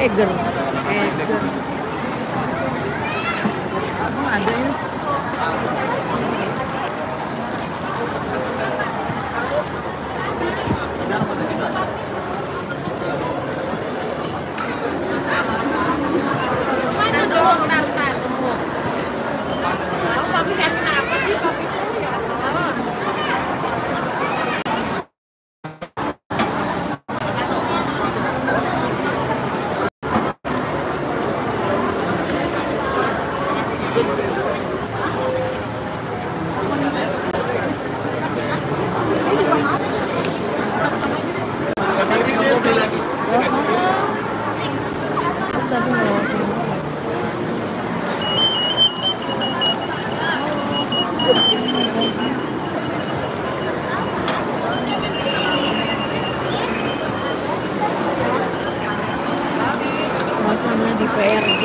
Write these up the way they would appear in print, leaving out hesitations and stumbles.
Eger. Ada ya. Suasana di PRJ.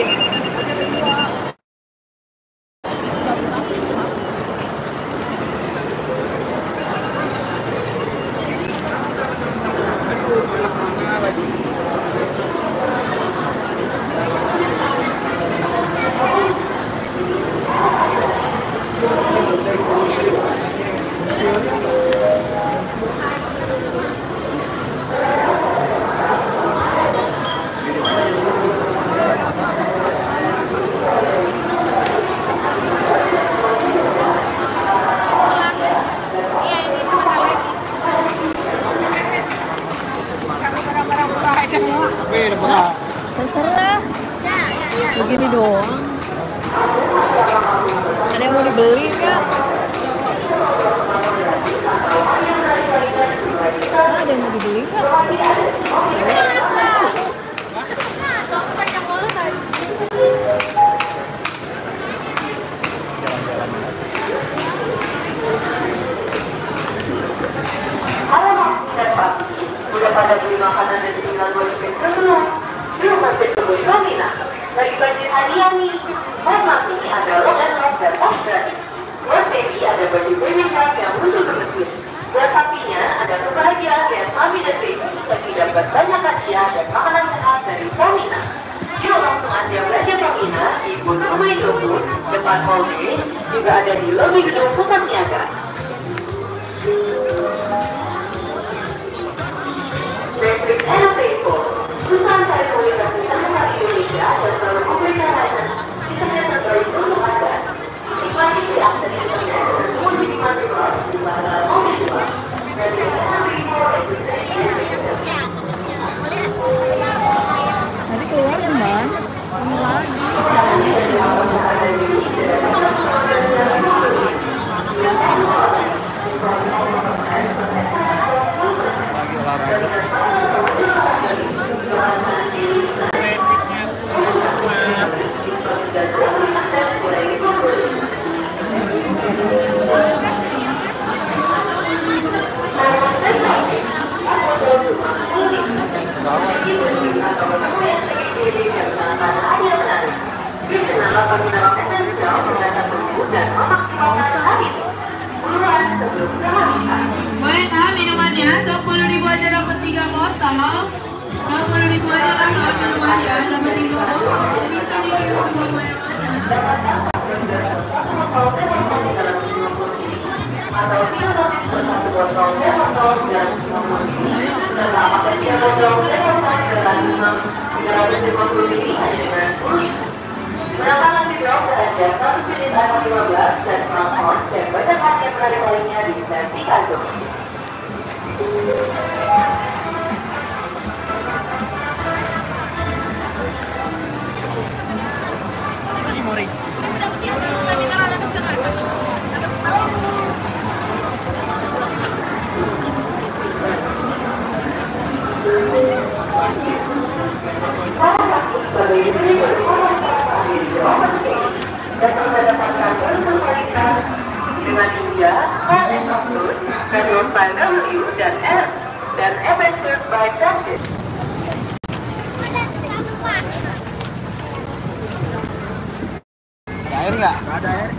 Terserah. Begini doang. Ada yang mau dibeli nggak? Ada yang mau dibeli nggak? Udah pada beli makanan dan tinggal buat spesial belum? Belum masih tunggu Femina. Lagi banjir hadiah nih. Buat Mami ada lock and lock dan box gratis. Buat Baby ada baju Baby Shark yang muncul bermesin. Buat papinya ada kebahagiaan dengan Mami dan Baby, tapi dapat banyak hadiah dan makanan sehat dari Femina. Yuk langsung aja belanja Femina di booth Rumah Indofood, depan Hall D, juga ada di lobi gedung Pusat Niaga. Matrix Elevator, perusahaan telekomunikasi terbesar di Indonesia dan selalu memberikan layanan internet terbaik untuk Anda. Nikmati akses internet dan menguji nikmati kelas di bahasa mobil tua. Matrix Elevator Tadi keluar teman, kamu lagi. Lagi olahraga. Buena minumannya, 10.000 aja dapat 3 botol. 10.000 aja dapat minumannya, dapat 3 botol. Bisa dipilih buat mana-mana. Menangkan di drop berhadiah 100 unit iPhone 15 dan smartphone dan banyak hadiah menarik lainnya di stand Picasso. Dan mendapatkan untuk mereka dengan Ninja, Hall and Fruit, Retro by W dan Adventures by Tassis. Ada air nggak? Ada air.